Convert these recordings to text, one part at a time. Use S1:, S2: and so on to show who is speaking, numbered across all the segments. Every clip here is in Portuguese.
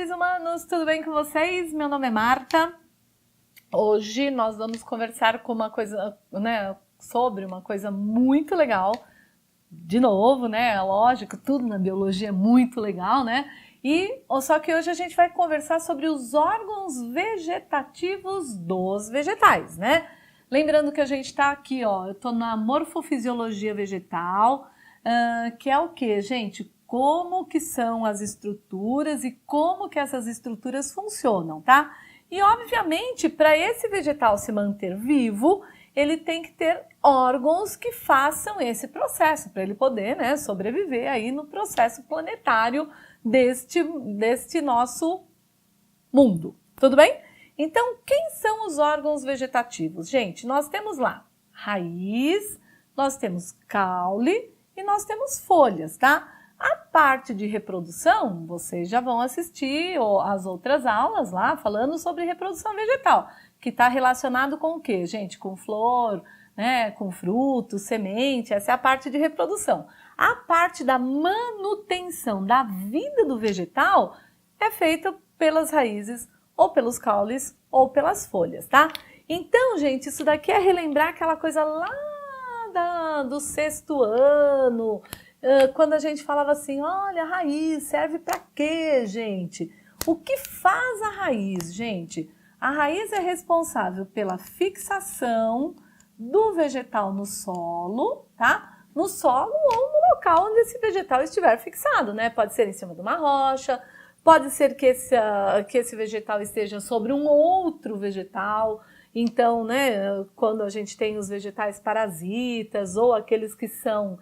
S1: seres humanos, tudo bem com vocês? Meu nome é Marta. Hoje nós vamos conversar com sobre uma coisa muito legal. De novo, lógico, tudo na biologia é muito legal, Só que hoje a gente vai conversar sobre os órgãos vegetativos dos vegetais, Lembrando que a gente está aqui, eu estou na morfofisiologia vegetal, que é o que, gente? Como que são as estruturas e como que essas estruturas funcionam, tá? E, obviamente, para esse vegetal se manter vivo, ele tem que ter órgãos que façam esse processo, para ele poder, sobreviver aí no processo planetário deste nosso mundo. Tudo bem? Então, quem são os órgãos vegetativos? Gente, nós temos lá raiz, nós temos caule e nós temos folhas, tá? A parte de reprodução, vocês já vão assistir as outras aulas lá falando sobre reprodução vegetal, que está relacionado com o quê, gente? Com flor, com fruto, semente, essa é a parte de reprodução. A parte da manutenção da vida do vegetal é feita pelas raízes, ou pelos caules, ou pelas folhas, tá? Então, gente, isso daqui é relembrar aquela coisa lá do sexto ano, quando a gente falava assim, olha, a raiz serve para quê, gente? O que faz a raiz, gente? A raiz é responsável pela fixação do vegetal no solo, tá? No solo ou no local onde esse vegetal estiver fixado, Pode ser em cima de uma rocha, pode ser que esse vegetal esteja sobre um outro vegetal. Então, quando a gente tem os vegetais parasitas ou aqueles que são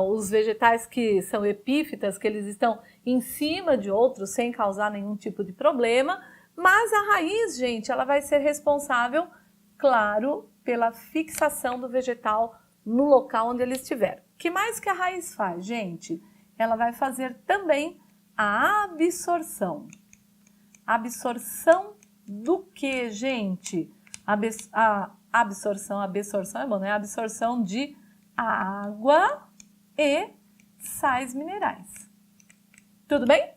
S1: os vegetais que são epífitas, que eles estão em cima de outros sem causar nenhum tipo de problema, mas a raiz, gente, ela vai ser responsável, claro, pela fixação do vegetal no local onde ele estiver. O que mais que a raiz faz, gente? Ela vai fazer também a absorção. Absorção do que, gente? A absorção é bom, Absorção de água e sais minerais. Tudo bem?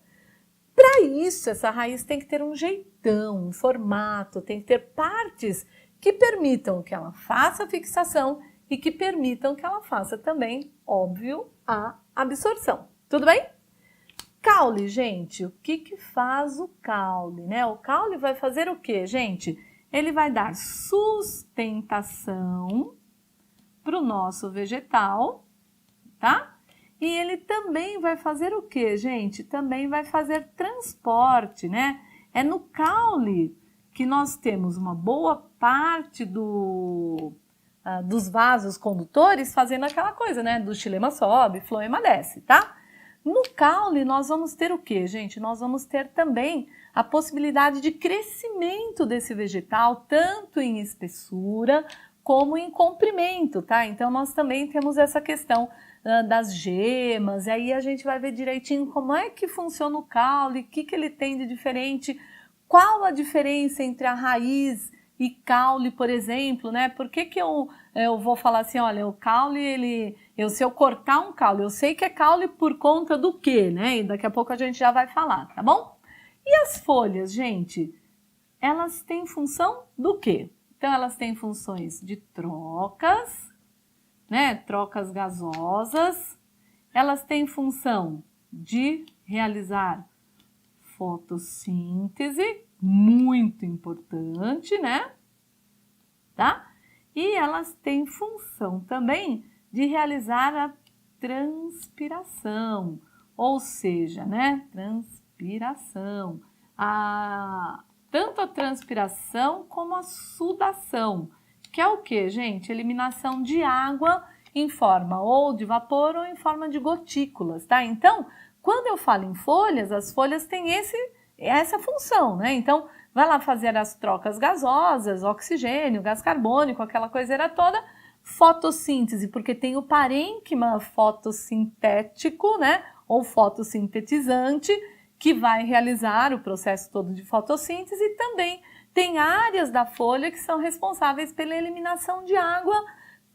S1: Para isso, essa raiz tem que ter um jeitão, um formato, tem que ter partes que permitam que ela faça a fixação e que permitam que ela faça também, óbvio, a absorção. Tudo bem? Caule, gente, o que faz o caule, O caule vai fazer o quê, gente? Ele vai dar sustentação para o nosso vegetal, tá? E ele também vai fazer o quê, gente? Também vai fazer transporte, É no caule que nós temos uma boa parte dos vasos condutores fazendo aquela coisa, Do xilema sobe, floema desce, tá? No caule nós vamos ter o quê, gente? Nós vamos ter também a possibilidade de crescimento desse vegetal, tanto em espessura como em comprimento, tá? Então nós também temos essa questão das gemas, e aí a gente vai ver direitinho como é que funciona o caule, o que ele tem de diferente, qual a diferença entre a raiz e caule, por exemplo, Por que eu vou falar assim, olha, o caule, se eu cortar um caule, eu sei que é caule por conta do quê, E daqui a pouco a gente já vai falar, tá bom? E as folhas, gente, elas têm função do quê? Então, elas têm funções de trocas, Trocas gasosas. Elas têm função de realizar fotossíntese, muito importante, Tá? E elas têm função também de realizar a transpiração, ou seja, Transpiração. Tanto a transpiração como a sudação, que é o que, gente? Eliminação de água em forma ou de vapor ou em forma de gotículas, tá? Então, quando eu falo em folhas, as folhas têm essa função, Então, vai lá fazer as trocas gasosas, oxigênio, gás carbônico, aquela coiseira toda, fotossíntese, porque tem o parênquima fotossintético, ou fotossintetizante, que vai realizar o processo todo de fotossíntese, e também tem áreas da folha que são responsáveis pela eliminação de água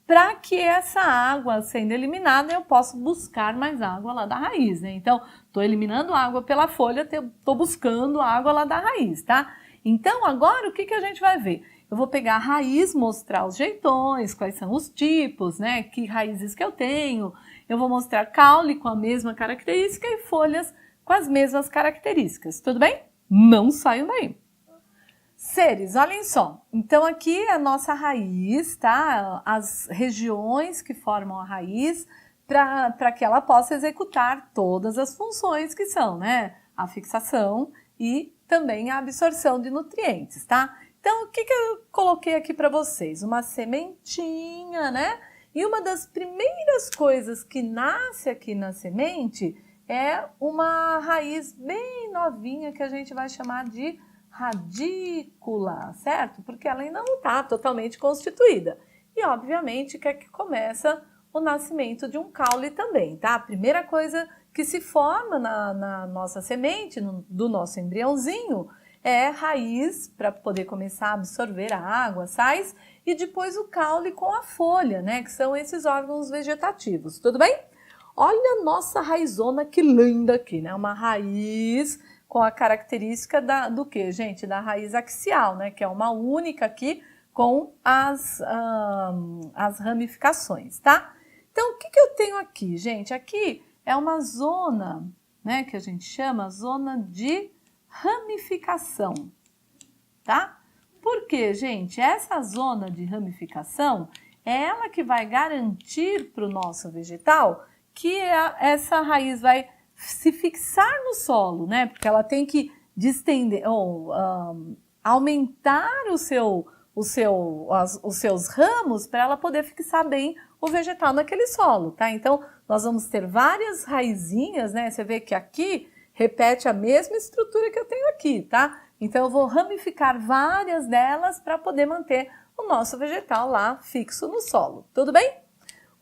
S1: para que essa água sendo eliminada, eu possa buscar mais água lá da raiz, né? Então, estou eliminando água pela folha, estou buscando água lá da raiz, tá? Então, agora, o que a gente vai ver? Eu vou pegar a raiz, mostrar os jeitões, quais são os tipos, né? Que raízes que eu tenho. Eu vou mostrar caule com a mesma característica e folhas com as mesmas características. Tudo bem? Não saiam daí. Seres, olhem só. Então, aqui é a nossa raiz, tá? As regiões que formam a raiz para que ela possa executar todas as funções que são, né? A fixação e também a absorção de nutrientes, tá? Então, o que eu coloquei aqui para vocês? Uma sementinha, né? E uma das primeiras coisas que nasce aqui na semente é uma raiz bem novinha que a gente vai chamar de radícula, certo? Porque ela ainda não está totalmente constituída. E, obviamente, que é que começa o nascimento de um caule também, tá? A primeira coisa que se forma na nossa semente, do nosso embriãozinho, é raiz para poder começar a absorver a água, sais, e depois o caule com a folha, né? Que são esses órgãos vegetativos, tudo bem? Olha a nossa raizona que linda aqui, né? Uma raiz com a característica do que, gente? Da raiz axial, né? Que é uma única aqui com as ramificações, tá? Então, o que eu tenho aqui, gente? Aqui é uma zona, né? Que a gente chama zona de ramificação, tá? Porque, gente, essa zona de ramificação é ela que vai garantir para o nosso vegetal que essa raiz vai se fixar no solo, né? Porque ela tem que distender ou aumentar os seus ramos para ela poder fixar bem o vegetal naquele solo, tá? Então, nós vamos ter várias raizinhas, né? Você vê que aqui repete a mesma estrutura que eu tenho aqui, tá? Então, eu vou ramificar várias delas para poder manter o nosso vegetal lá fixo no solo, tudo bem?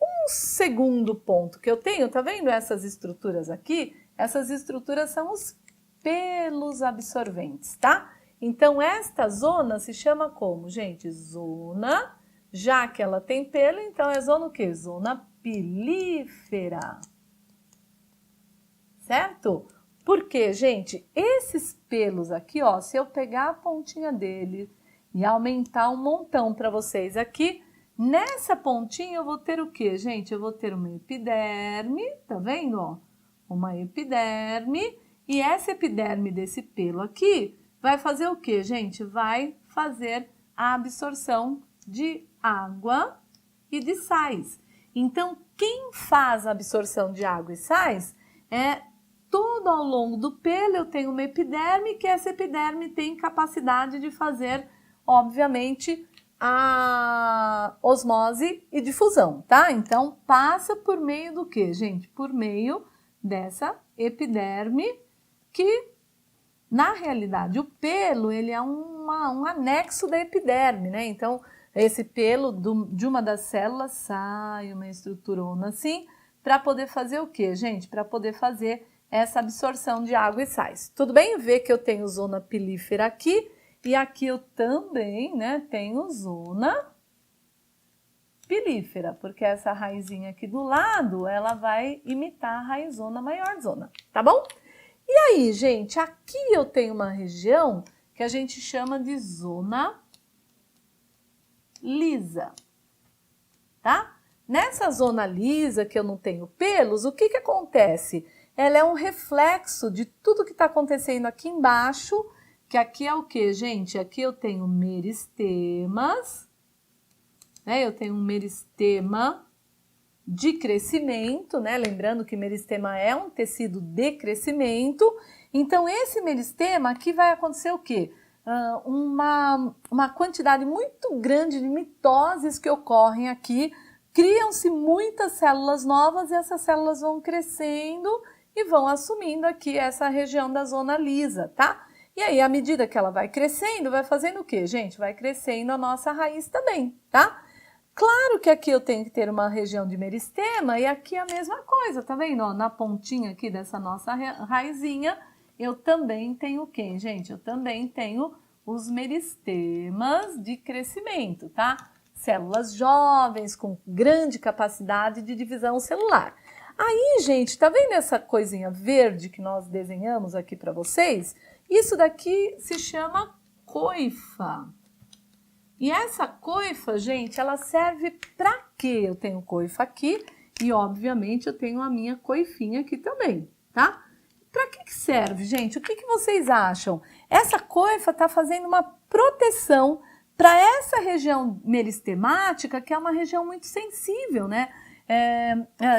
S1: Um segundo ponto que eu tenho, tá vendo essas estruturas aqui? Essas estruturas são os pelos absorventes, tá? Então, esta zona se chama como, gente? Zona, já que ela tem pelo, então é zona o quê? Zona pilífera, certo? Porque, gente, esses pelos aqui, ó, se eu pegar a pontinha dele e aumentar um montão para vocês aqui, nessa pontinha eu vou ter o quê, gente? Eu vou ter uma epiderme, tá vendo, ó? Uma epiderme, e essa epiderme desse pelo aqui vai fazer o quê, gente? Vai fazer a absorção de água e de sais. Então, quem faz a absorção de água e sais é todo ao longo do pelo. Eu tenho uma epiderme, que essa epiderme tem capacidade de fazer, obviamente, a osmose e difusão, tá? Então, passa por meio do quê, gente? Por meio dessa epiderme, que, na realidade, o pelo, ele é um anexo da epiderme, né? Então, esse pelo de uma das células sai uma estruturona assim, para poder fazer o quê, gente? Para poder fazer essa absorção de água e sais. Tudo bem? Vê que eu tenho zona pilífera aqui, e aqui eu também, né, tenho zona pilífera, porque essa raizinha aqui do lado, ela vai imitar a raizona maior zona, tá bom? E aí, gente, aqui eu tenho uma região que a gente chama de zona lisa, tá? Nessa zona lisa, que eu não tenho pelos, o que acontece? Ela é um reflexo de tudo que está acontecendo aqui embaixo, que aqui é o que, gente? Aqui eu tenho meristemas, né? Eu tenho um meristema de crescimento, né? Lembrando que meristema é um tecido de crescimento. Então, esse meristema aqui vai acontecer o quê? Uma quantidade muito grande de mitoses que ocorrem aqui. Criam-se muitas células novas e essas células vão crescendo e vão assumindo aqui essa região da zona lisa, tá? E aí, à medida que ela vai crescendo, vai fazendo o quê, gente? Vai crescendo a nossa raiz também, tá? Claro que aqui eu tenho que ter uma região de meristema e aqui a mesma coisa, tá vendo? Ó, na pontinha aqui dessa nossa raizinha, eu também tenho o quê, gente? Eu também tenho os meristemas de crescimento, tá? células jovens com grande capacidade de divisão celular. Aí, gente, tá vendo essa coisinha verde que nós desenhamos aqui para vocês? Isso daqui se chama coifa. E essa coifa, gente, ela serve para quê? Eu tenho coifa aqui e, obviamente, eu tenho a minha coifinha aqui também, tá? Para que serve, gente? O que vocês acham? Essa coifa está fazendo uma proteção para essa região meristemática, que é uma região muito sensível, né?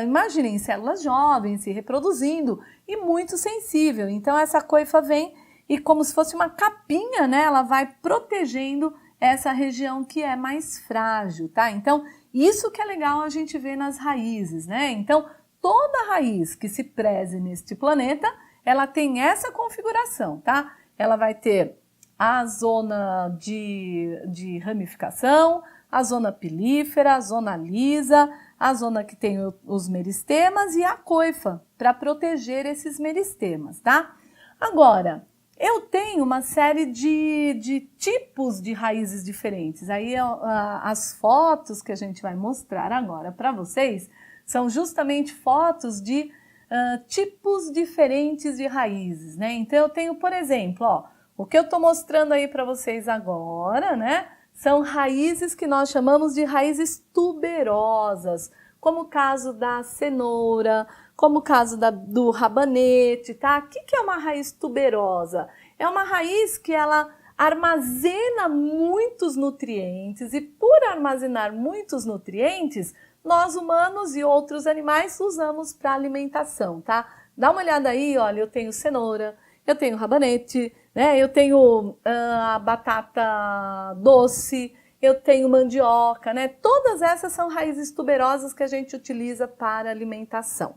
S1: Imaginem, células jovens se reproduzindo e muito sensível. Então, essa coifa vem e, como se fosse uma capinha, né? Ela vai protegendo essa região que é mais frágil, tá? Então, isso que é legal a gente ver nas raízes, né? Então, toda raiz que se preze neste planeta, ela tem essa configuração, tá? Ela vai ter a zona de ramificação, a zona pilífera, a zona lisa, a zona que tem os meristemas e a coifa, para proteger esses meristemas, tá? Agora, eu tenho uma série de tipos de raízes diferentes. Aí as fotos que a gente vai mostrar agora para vocês são justamente fotos de tipos diferentes de raízes, né? Então eu tenho, por exemplo, ó, o que eu estou mostrando aí para vocês agora, né? São raízes que nós chamamos de raízes tuberosas, como o caso da cenoura, como o caso do rabanete, tá? O que é uma raiz tuberosa? É uma raiz que ela armazena muitos nutrientes e por armazenar muitos nutrientes, nós humanos e outros animais usamos para alimentação, tá? Dá uma olhada aí, olha, eu tenho cenoura, eu tenho rabanete, né? Eu tenho a batata doce, eu tenho mandioca, né? Todas essas são raízes tuberosas que a gente utiliza para alimentação.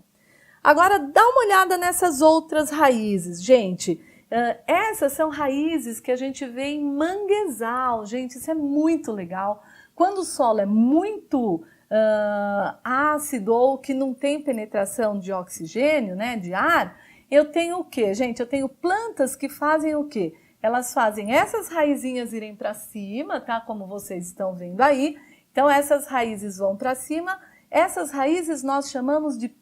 S1: Agora, dá uma olhada nessas outras raízes, gente. Essas são raízes que a gente vê em manguezal, gente, isso é muito legal. Quando o solo é muito ácido ou que não tem penetração de oxigênio, né, de ar, eu tenho o quê, gente? Eu tenho plantas que fazem o quê? Elas fazem essas raizinhas irem para cima, tá? Como vocês estão vendo aí. Então, essas raízes vão para cima. Essas raízes nós chamamos de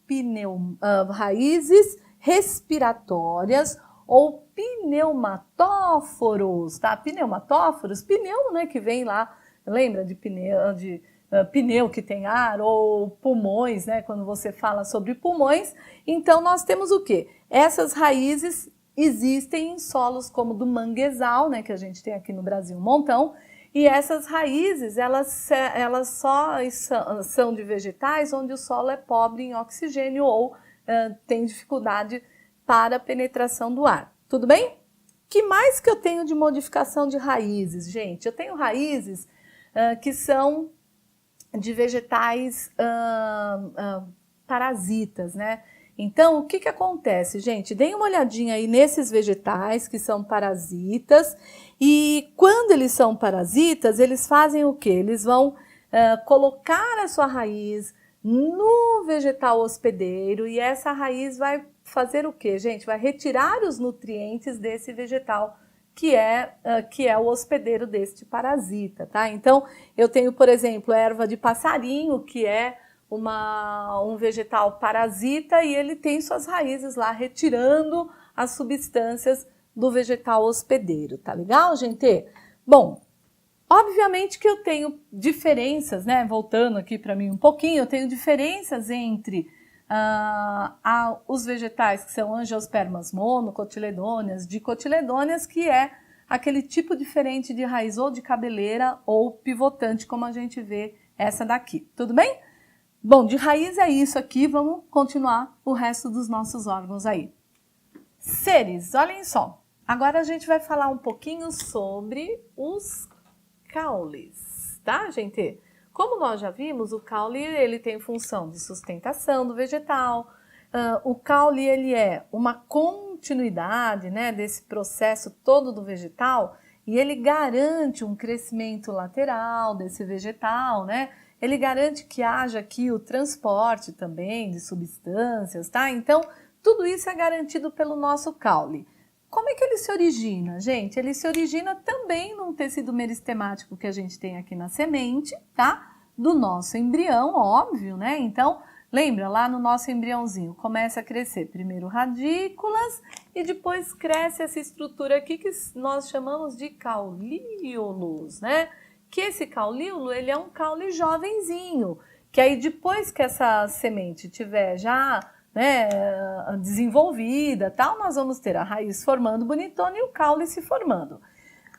S1: raízes respiratórias ou pneumatóforos, tá? Pneumatóforos, pneu, né, que vem lá, lembra de pneu que tem ar, ou pulmões, né, quando você fala sobre pulmões. Então, nós temos o quê? Essas raízes existem em solos como do manguezal, né, que a gente tem aqui no Brasil um montão, e essas raízes, elas só são de vegetais onde o solo é pobre em oxigênio ou tem dificuldade para a penetração do ar. Tudo bem? Que mais que eu tenho de modificação de raízes, gente? Eu tenho raízes que são de vegetais parasitas, né? Então, o que acontece, gente? Deem uma olhadinha aí nesses vegetais que são parasitas e quando eles são parasitas, eles fazem o quê? Eles vão colocar a sua raiz no vegetal hospedeiro e essa raiz vai fazer o quê, gente? Vai retirar os nutrientes desse vegetal que é o hospedeiro deste parasita, tá? Então, eu tenho, por exemplo, erva de passarinho, que é um vegetal parasita e ele tem suas raízes lá retirando as substâncias do vegetal hospedeiro, tá legal, gente? Bom, obviamente que eu tenho diferenças, né? Voltando aqui para mim um pouquinho, eu tenho diferenças entre os vegetais que são angiospermas monocotiledôneas, dicotiledôneas, que é aquele tipo diferente de raiz ou de cabeleira ou pivotante, como a gente vê essa daqui, tudo bem? Bom, de raiz é isso aqui, vamos continuar o resto dos nossos órgãos aí. Seres, olhem só, agora a gente vai falar um pouquinho sobre os caules, tá, gente? Como nós já vimos, o caule ele tem função de sustentação do vegetal. O caule ele é uma continuidade, né, desse processo todo do vegetal e ele garante um crescimento lateral desse vegetal, né? Ele garante que haja aqui o transporte também de substâncias, tá? Então, tudo isso é garantido pelo nosso caule. como é que ele se origina, gente? Ele se origina também num tecido meristemático que a gente tem aqui na semente, tá? Do nosso embrião, óbvio, né? Então, lembra, lá no nosso embriãozinho começa a crescer primeiro radículas e depois cresce essa estrutura aqui que nós chamamos de caulíolos, né? Que esse caulíolo, ele é um caule jovenzinho, que aí depois que essa semente tiver já, né, desenvolvida, tal, nós vamos ter a raiz formando bonitona e o caule se formando.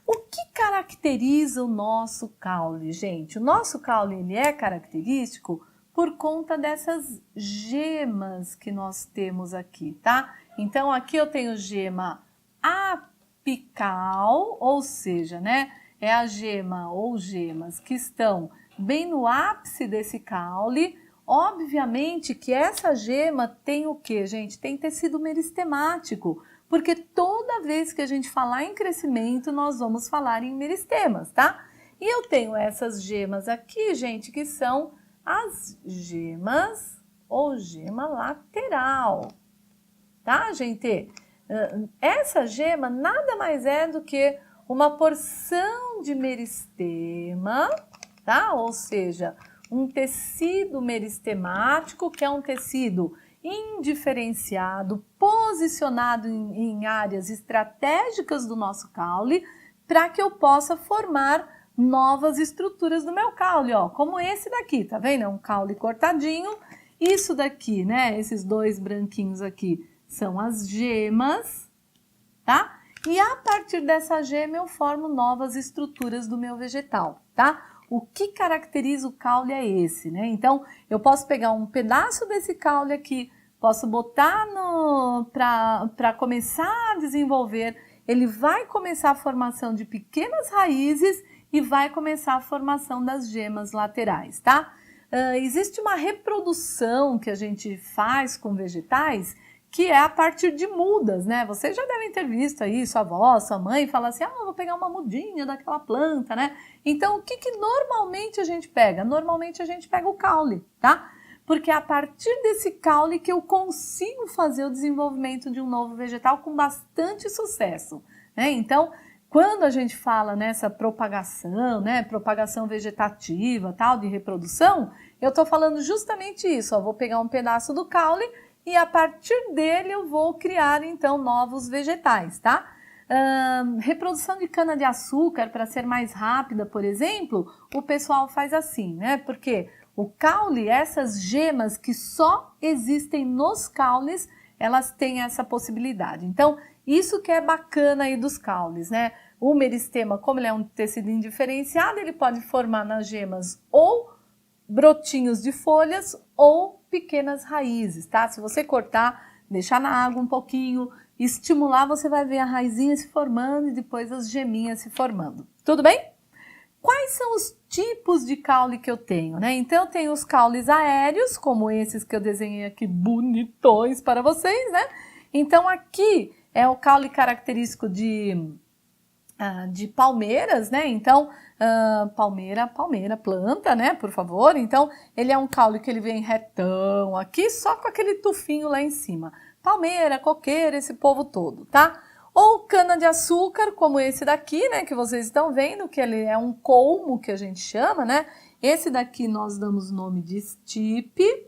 S1: O que caracteriza o nosso caule, gente? O nosso caule, ele é característico por conta dessas gemas que nós temos aqui, tá? Então, aqui eu tenho gema apical, ou seja, né, é a gema ou gemas que estão bem no ápice desse caule. Obviamente que essa gema tem o quê, gente? Tem tecido meristemático, porque toda vez que a gente falar em crescimento, nós vamos falar em meristemas, tá? E eu tenho essas gemas aqui, gente, que são as gemas ou gema lateral, tá, gente? Essa gema nada mais é do que uma porção de meristema, tá? Ou seja, um tecido meristemático, que é um tecido indiferenciado, posicionado em áreas estratégicas do nosso caule, para que eu possa formar novas estruturas do meu caule, ó, como esse daqui, tá vendo? É um caule cortadinho. Isso daqui, né? Esses dois branquinhos aqui são as gemas, tá? E a partir dessa gema eu formo novas estruturas do meu vegetal, tá? O que caracteriza o caule é esse, né? Então, eu posso pegar um pedaço desse caule aqui, posso botar para começar a desenvolver, ele vai começar a formação de pequenas raízes e vai começar a formação das gemas laterais, tá? Existe uma reprodução que a gente faz com vegetais que é a partir de mudas, né? Vocês já devem ter visto aí, sua avó, sua mãe fala assim, vou pegar uma mudinha daquela planta, né? Então, o que normalmente a gente pega? Normalmente a gente pega o caule, tá? Porque é a partir desse caule que eu consigo fazer o desenvolvimento de um novo vegetal com bastante sucesso, né? Então, quando a gente fala nessa propagação, né, propagação vegetativa, tal, de reprodução, eu tô falando justamente isso, ó, vou pegar um pedaço do caule e a partir dele eu vou criar, então, novos vegetais, tá? Reprodução de cana-de-açúcar, para ser mais rápida, por exemplo, o pessoal faz assim, né? Porque o caule, essas gemas que só existem nos caules, elas têm essa possibilidade. Então, isso que é bacana aí dos caules, né? O meristema, como ele é um tecido indiferenciado, ele pode formar nas gemas ou brotinhos de folhas ou pequenas raízes, tá? Se você cortar, deixar na água um pouquinho, estimular, você vai ver a raizinha se formando e depois as geminhas se formando. Tudo bem? Quais são os tipos de caule que eu tenho, né? Então, eu tenho os caules aéreos, como esses que eu desenhei aqui, bonitões para vocês, né? Então, aqui é o caule característico de palmeiras, né? Então, palmeira, planta, né? Por favor. Então, ele é um caule que ele vem retão aqui, só com aquele tufinho lá em cima. Palmeira, coqueira, esse povo todo, tá? Ou cana-de-açúcar, como esse daqui, né? Que vocês estão vendo, que ele é um colmo, que a gente chama, né? Esse daqui nós damos o nome de estipe,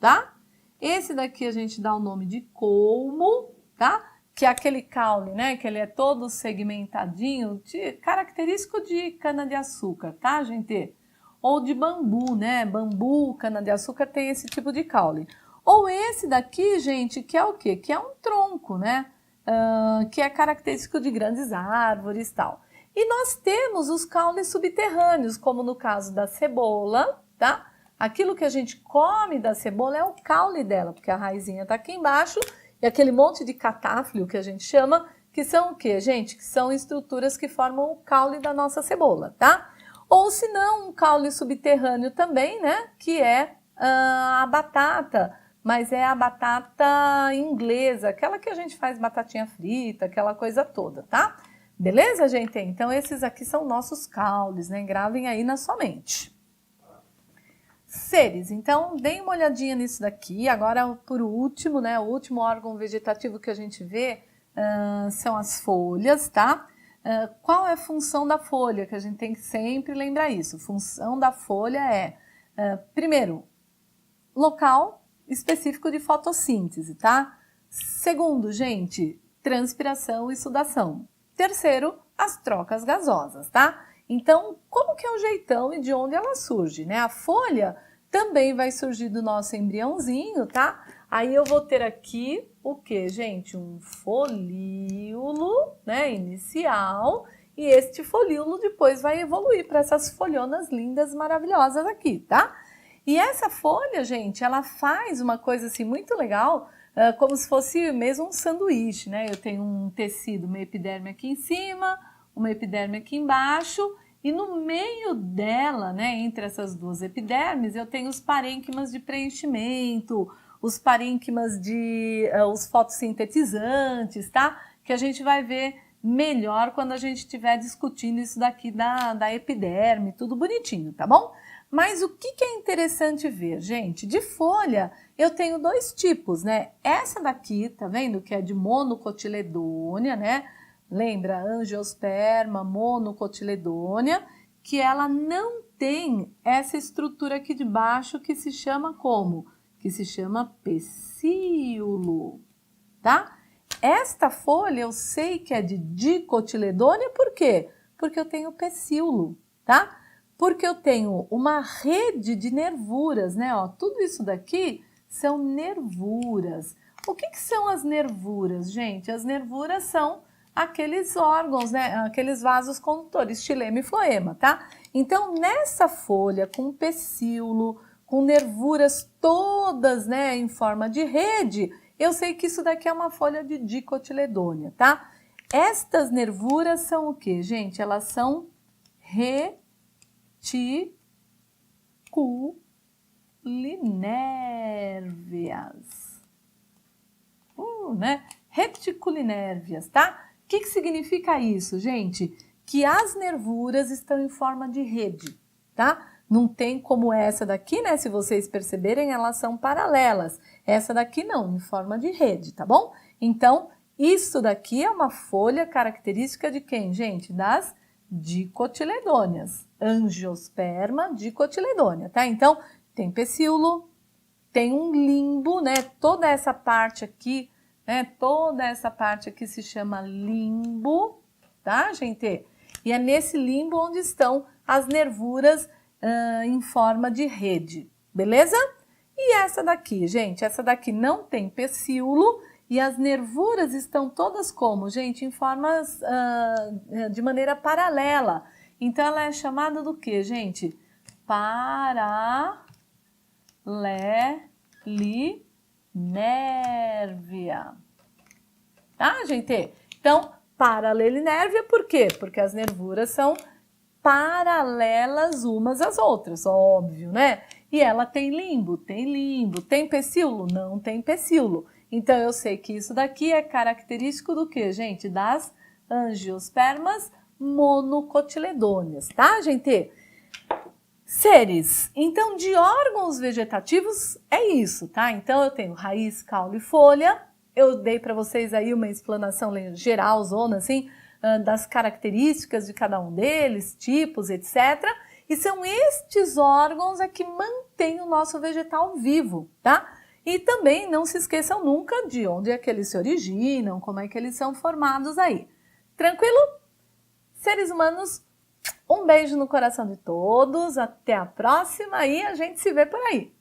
S1: tá? Esse daqui a gente dá o nome de colmo, tá? Que é aquele caule, né, que ele é todo segmentadinho, característico de cana-de-açúcar, tá, gente? Ou de bambu, né, bambu, cana-de-açúcar tem esse tipo de caule. Ou esse daqui, gente, que é o quê? Que é um tronco, né, que é característico de grandes árvores e tal. E nós temos os caules subterrâneos, como no caso da cebola, tá? Aquilo que a gente come da cebola é o caule dela, porque a raizinha tá aqui embaixo. E aquele monte de catáfilo que a gente chama, que são o quê, gente? Que são estruturas que formam o caule da nossa cebola, tá? Ou se não, um caule subterrâneo também, né? Que é a batata, mas é a batata inglesa, aquela que a gente faz batatinha frita, aquela coisa toda, tá? Beleza, gente? Então, esses aqui são nossos caules, né? Gravem aí na sua mente. Seres, então deem uma olhadinha nisso daqui. Agora, por último, né, o último órgão vegetativo que a gente vê são as folhas, tá? Qual é a função da folha? Que a gente tem que sempre lembrar isso. Função da folha é, primeiro, local específico de fotossíntese, tá? Segundo, gente, transpiração e sudação. Terceiro, as trocas gasosas, tá? Então, como que é o jeitão e de onde ela surge, né? A folha também vai surgir do nosso embriãozinho, tá? Aí eu vou ter aqui o que, gente? Um folíolo, né, inicial, e este folíolo depois vai evoluir para essas folhonas lindas, maravilhosas aqui, tá? E essa folha, gente, ela faz uma coisa assim muito legal, como se fosse mesmo um sanduíche, né? Eu tenho um tecido, uma epiderme aqui em cima, uma epiderme aqui embaixo, e no meio dela, né, entre essas duas epidermes, eu tenho os parênquimas de preenchimento, os parênquimas de os fotossintetizantes, tá? Que a gente vai ver melhor quando a gente estiver discutindo isso daqui da epiderme, tudo bonitinho, tá bom? Mas o que é interessante ver, gente? De folha, eu tenho dois tipos, né? Essa daqui, tá vendo? Que é de monocotiledônia, né? Lembra? Angiosperma, monocotiledônia, que ela não tem essa estrutura aqui de baixo que se chama como? Que se chama pecíolo, tá? Esta folha eu sei que é de dicotiledônia, por quê? Porque eu tenho pecíolo, tá? Porque eu tenho uma rede de nervuras, né? Ó, tudo isso daqui são nervuras. O que são as nervuras, gente? As nervuras são aqueles órgãos, né? Aqueles vasos condutores, xilema e floema, tá? Então, nessa folha com pecíolo, com nervuras todas, né, em forma de rede, eu sei que isso daqui é uma folha de dicotiledônia, tá? Estas nervuras são o que, gente? Elas são reticulinérvias. Né? Reticulinérvias, tá? O que significa isso, gente? Que as nervuras estão em forma de rede, tá? Não tem como essa daqui, né? Se vocês perceberem, elas são paralelas. Essa daqui não, em forma de rede, tá bom? Então, isso daqui é uma folha característica de quem, gente? Das dicotiledôneas. Angiosperma dicotiledônea, tá? Então, tem pecíolo, tem um limbo, né? Toda essa parte aqui, né? Toda essa parte aqui se chama limbo, tá, gente? E é nesse limbo onde estão as nervuras em forma de rede, beleza? E essa daqui, gente? Essa daqui não tem pecíolo e as nervuras estão todas como, gente? Em formas de maneira paralela. Então, ela é chamada do que, gente? Paralelinérvia. Tá, gente? Então, paralelinérvia por quê? Porque as nervuras são paralelas umas às outras, óbvio, né? E ela tem limbo, tem limbo. Tem pecíolo? Não tem pecíolo. Então, eu sei que isso daqui é característico do que, gente? Das angiospermas monocotiledôneas, tá, gente? Seres. Então, de órgãos vegetativos é isso, tá? Então, eu tenho raiz, caule e folha. Eu dei para vocês aí uma explanação geral, zona, assim, das características de cada um deles, tipos, etc. E são estes órgãos que mantêm o nosso vegetal vivo, tá? E também não se esqueçam nunca de onde é que eles se originam, como é que eles são formados aí. Tranquilo? Seres humanos, um beijo no coração de todos, até a próxima e a gente se vê por aí.